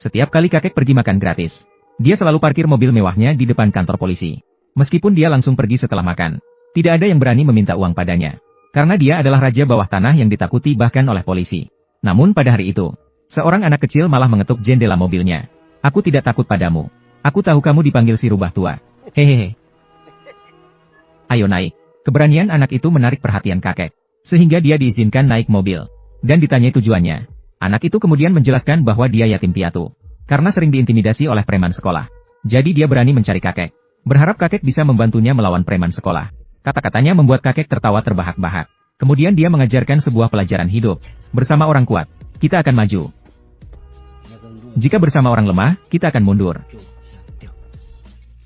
Setiap kali kakek pergi makan gratis, dia selalu parkir mobil mewahnya di depan kantor polisi. Meskipun dia langsung pergi setelah makan, tidak ada yang berani meminta uang padanya. Karena dia adalah raja bawah tanah yang ditakuti bahkan oleh polisi. Namun pada hari itu, seorang anak kecil malah mengetuk jendela mobilnya. Aku tidak takut padamu. Aku tahu kamu dipanggil si rubah tua. Hehehe. Ayo naik. Keberanian anak itu menarik perhatian kakek, sehingga dia diizinkan naik mobil. Dan ditanyai tujuannya. Anak itu kemudian menjelaskan bahwa dia yatim piatu, karena sering diintimidasi oleh preman sekolah. Jadi dia berani mencari kakek, berharap kakek bisa membantunya melawan preman sekolah. Kata-katanya membuat kakek tertawa terbahak-bahak. Kemudian dia mengajarkan sebuah pelajaran hidup. Bersama orang kuat, kita akan maju. Jika bersama orang lemah, kita akan mundur.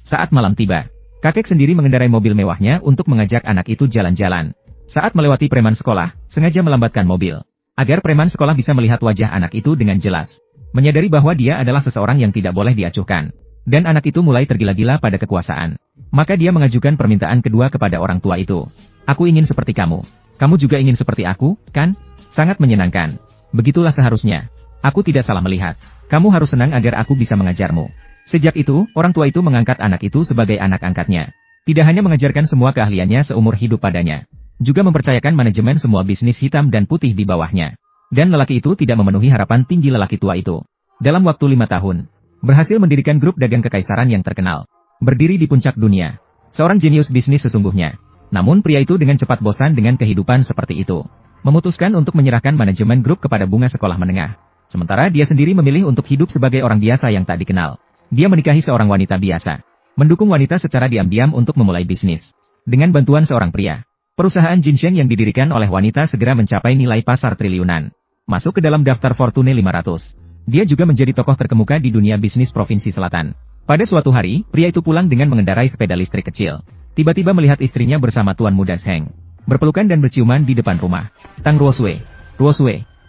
Saat malam tiba, kakek sendiri mengendarai mobil mewahnya untuk mengajak anak itu jalan-jalan. Saat melewati preman sekolah, sengaja melambatkan mobil, agar preman sekolah bisa melihat wajah anak itu dengan jelas. Menyadari bahwa dia adalah seseorang yang tidak boleh diacuhkan. Dan anak itu mulai tergila-gila pada kekuasaan. Maka dia mengajukan permintaan kedua kepada orang tua itu. Aku ingin seperti kamu. Kamu juga ingin seperti aku, kan? Sangat menyenangkan. Begitulah seharusnya. Aku tidak salah melihat. Kamu harus senang agar aku bisa mengajarmu. Sejak itu, orang tua itu mengangkat anak itu sebagai anak angkatnya. Tidak hanya mengajarkan semua keahliannya seumur hidup padanya, juga mempercayakan manajemen semua bisnis hitam dan putih di bawahnya. Dan lelaki itu tidak memenuhi harapan tinggi lelaki tua itu. Dalam waktu 5 tahun, berhasil mendirikan grup dagang kekaisaran yang terkenal. Berdiri di puncak dunia. Seorang jenius bisnis sesungguhnya. Namun pria itu dengan cepat bosan dengan kehidupan seperti itu. Memutuskan untuk menyerahkan manajemen grup kepada bunga sekolah menengah. Sementara dia sendiri memilih untuk hidup sebagai orang biasa yang tak dikenal. Dia menikahi seorang wanita biasa. Mendukung wanita secara diam-diam untuk memulai bisnis. Dengan bantuan seorang pria, perusahaan ginseng yang didirikan oleh wanita segera mencapai nilai pasar triliunan. Masuk ke dalam daftar Fortune 500. Dia juga menjadi tokoh terkemuka di dunia bisnis Provinsi Selatan. Pada suatu hari, pria itu pulang dengan mengendarai sepeda listrik kecil. Tiba-tiba melihat istrinya bersama tuan muda Zheng, berpelukan dan berciuman di depan rumah. Tang Ruosui,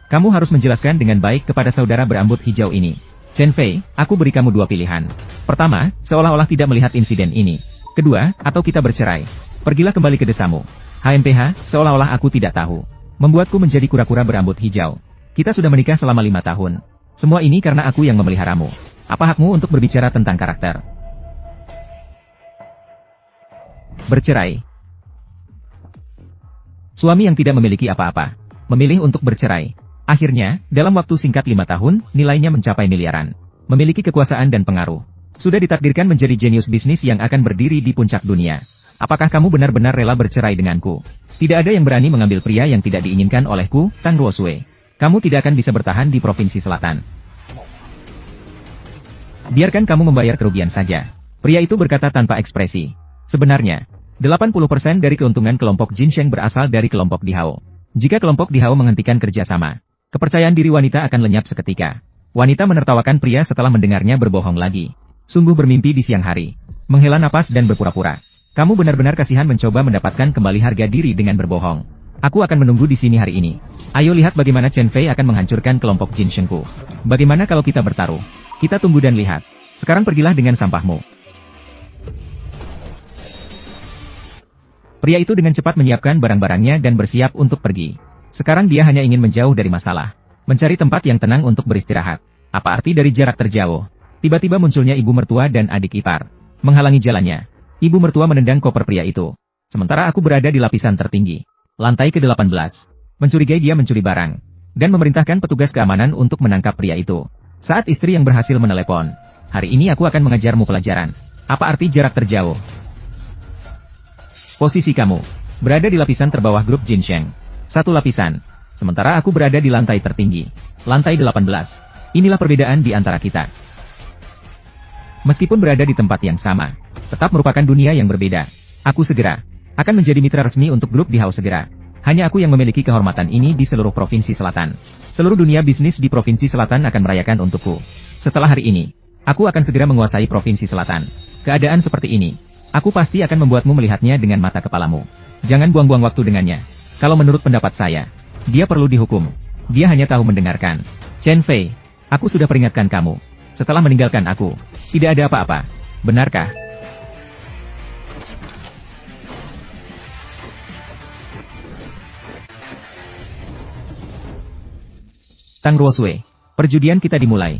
kamu harus menjelaskan dengan baik kepada saudara berambut hijau ini. Chen Fei, aku beri kamu 2 pilihan. Pertama, seolah-olah tidak melihat insiden ini. Kedua, atau kita bercerai. Pergilah kembali ke desamu. HMPH, seolah-olah aku tidak tahu. Membuatku menjadi kura-kura berambut hijau. Kita sudah menikah selama 5 tahun. Semua ini karena aku yang memeliharamu. Apa hakmu untuk berbicara tentang karakter? Bercerai. Suami yang tidak memiliki apa-apa, memilih untuk bercerai. Akhirnya, dalam waktu singkat 5 tahun, nilainya mencapai miliaran. Memiliki kekuasaan dan pengaruh. Sudah ditakdirkan menjadi jenius bisnis yang akan berdiri di puncak dunia. Apakah kamu benar-benar rela bercerai denganku? Tidak ada yang berani mengambil pria yang tidak diinginkan olehku, Tang Ruosui. Kamu tidak akan bisa bertahan di Provinsi Selatan. Biarkan kamu membayar kerugian saja. Pria itu berkata tanpa ekspresi. Sebenarnya, 80% dari keuntungan kelompok ginseng berasal dari kelompok Dihao. Jika kelompok Dihao menghentikan kerjasama, kepercayaan diri wanita akan lenyap seketika. Wanita menertawakan pria setelah mendengarnya berbohong lagi. Sungguh bermimpi di siang hari. Menghela napas dan berpura-pura. Kamu benar-benar kasihan mencoba mendapatkan kembali harga diri dengan berbohong. Aku akan menunggu di sini hari ini. Ayo lihat bagaimana Chen Fei akan menghancurkan kelompok ginsengku. Bagaimana kalau kita bertaruh? Kita tunggu dan lihat. Sekarang pergilah dengan sampahmu. Pria itu dengan cepat menyiapkan barang-barangnya dan bersiap untuk pergi. Sekarang dia hanya ingin menjauh dari masalah. Mencari tempat yang tenang untuk beristirahat. Apa arti dari jarak terjauh? Tiba-tiba munculnya ibu mertua dan adik ipar. Menghalangi jalannya. Ibu mertua menendang koper pria itu. Sementara aku berada di lapisan tertinggi. Lantai ke-18. Mencurigai dia mencuri barang. Dan memerintahkan petugas keamanan untuk menangkap pria itu. Saat istri yang berhasil menelepon. Hari ini aku akan mengajarmu pelajaran. Apa arti jarak terjauh? Posisi kamu. Berada di lapisan terbawah grup ginseng. 1 lapisan. Sementara aku berada di lantai tertinggi. Lantai 18. Inilah perbedaan di antara kita. Meskipun berada di tempat yang sama, tetap merupakan dunia yang berbeda. Aku segera akan menjadi mitra resmi untuk grup Dihao segera. Hanya aku yang memiliki kehormatan ini di seluruh Provinsi Selatan. Seluruh dunia bisnis di Provinsi Selatan akan merayakan untukku. Setelah hari ini, aku akan segera menguasai Provinsi Selatan. Keadaan seperti ini, aku pasti akan membuatmu melihatnya dengan mata kepalamu. Jangan buang-buang waktu dengannya. Kalau menurut pendapat saya, dia perlu dihukum. Dia hanya tahu mendengarkan. Chen Fei, aku sudah peringatkan kamu. Setelah meninggalkan aku, tidak ada apa-apa. Benarkah? Tang Ruosui, perjudian kita dimulai.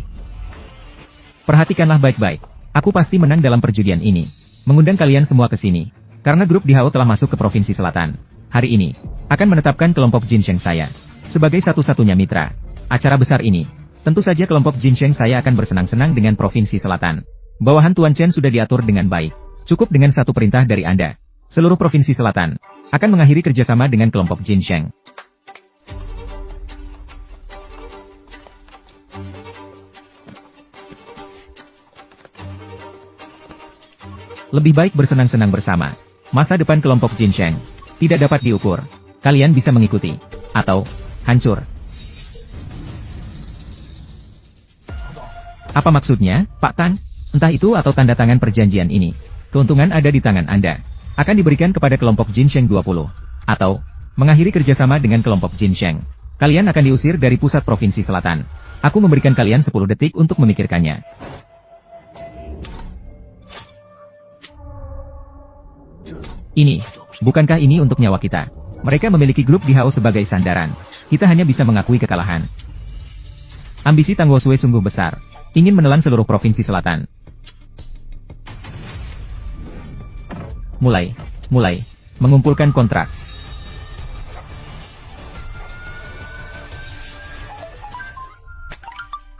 Perhatikanlah baik-baik. Aku pasti menang dalam perjudian ini. Mengundang kalian semua ke sini. Karena grup DHO telah masuk ke Provinsi Selatan. Hari ini, akan menetapkan kelompok Jinsheng saya sebagai satu-satunya mitra. Acara besar ini, tentu saja kelompok Jinsheng saya akan bersenang-senang dengan Provinsi Selatan. Bawahan Tuan Chen sudah diatur dengan baik. Cukup dengan satu perintah dari Anda. Seluruh Provinsi Selatan akan mengakhiri kerjasama dengan kelompok Jinsheng. Lebih baik bersenang-senang bersama. Masa depan kelompok Jinsheng tidak dapat diukur. Kalian bisa mengikuti atau hancur. Apa maksudnya, Pak Tan? Entah itu atau tanda tangan perjanjian ini. Keuntungan ada di tangan Anda. Akan diberikan kepada kelompok Jinsheng 20. Atau, mengakhiri kerjasama dengan kelompok Jinsheng. Kalian akan diusir dari pusat Provinsi Selatan. Aku memberikan kalian 10 detik untuk memikirkannya. Ini, bukankah ini untuk nyawa kita? Mereka memiliki grup DHO sebagai sandaran. Kita hanya bisa mengakui kekalahan. Ambisi Tang Wosue sungguh besar. Ingin menelan seluruh Provinsi Selatan. Mulai, mengumpulkan kontrak.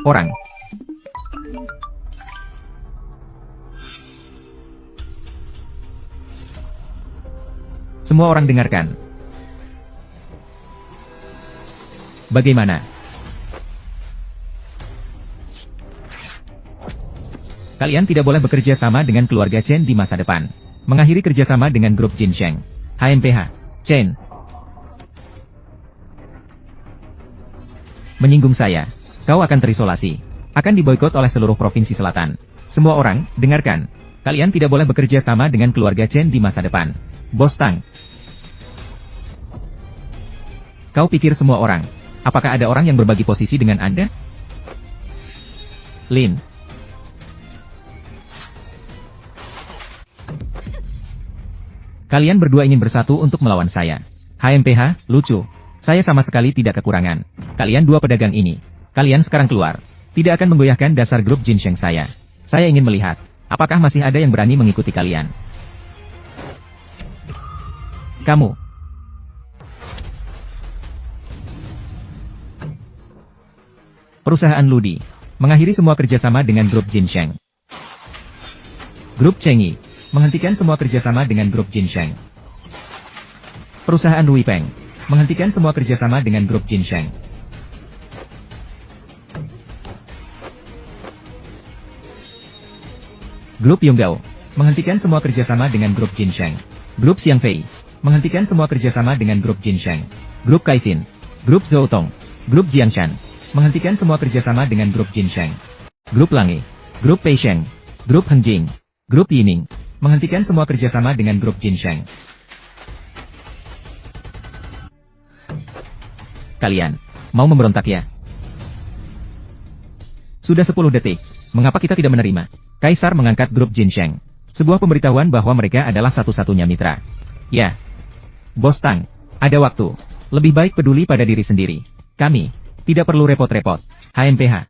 Orang. Semua orang dengarkan. Bagaimana? Kalian tidak boleh bekerja sama dengan keluarga Chen di masa depan. Mengakhiri kerjasama dengan grup Jinsheng. HMPH. Chen. Menyinggung saya. Kau akan terisolasi. Akan diboikot oleh seluruh Provinsi Selatan. Semua orang, dengarkan. Kalian tidak boleh bekerja sama dengan keluarga Chen di masa depan. Bos Tang. Kau pikir semua orang? Apakah ada orang yang berbagi posisi dengan Anda? Lin. Kalian berdua ingin bersatu untuk melawan saya. HMPH, lucu. Saya sama sekali tidak kekurangan. Kalian dua pedagang ini. Kalian sekarang keluar. Tidak akan menggoyahkan dasar grup Jinsheng saya. Saya ingin melihat, apakah masih ada yang berani mengikuti kalian. Kamu. Perusahaan Ludi. Mengakhiri semua kerjasama dengan grup Jinsheng. Grup Chengyi. Menghentikan semua kerjasama dengan grup Jinsheng. Perusahaan Rui Peng. Menghentikan semua kerjasama dengan grup Jinsheng. Grup Yonggao. Menghentikan semua kerjasama dengan grup Jinsheng. Grup Xiangfei. Menghentikan semua kerjasama dengan grup Jinsheng. Grup Kaixin. Grup Zhoutong. Grup Jiangshan. Menghentikan semua kerjasama dengan grup Jinsheng. Grup Lange. Grup Peisheng. Grup Hengjing. Grup Yining. Menghentikan semua kerjasama dengan grup Jinsheng. Kalian, mau memberontak ya? Sudah 10 detik. Mengapa kita tidak menerima? Kaisar mengangkat grup Jinsheng. Sebuah pemberitahuan bahwa mereka adalah satu-satunya mitra. Ya. Bos Tang, ada waktu. Lebih baik peduli pada diri sendiri. Kami, tidak perlu repot-repot. HMPH.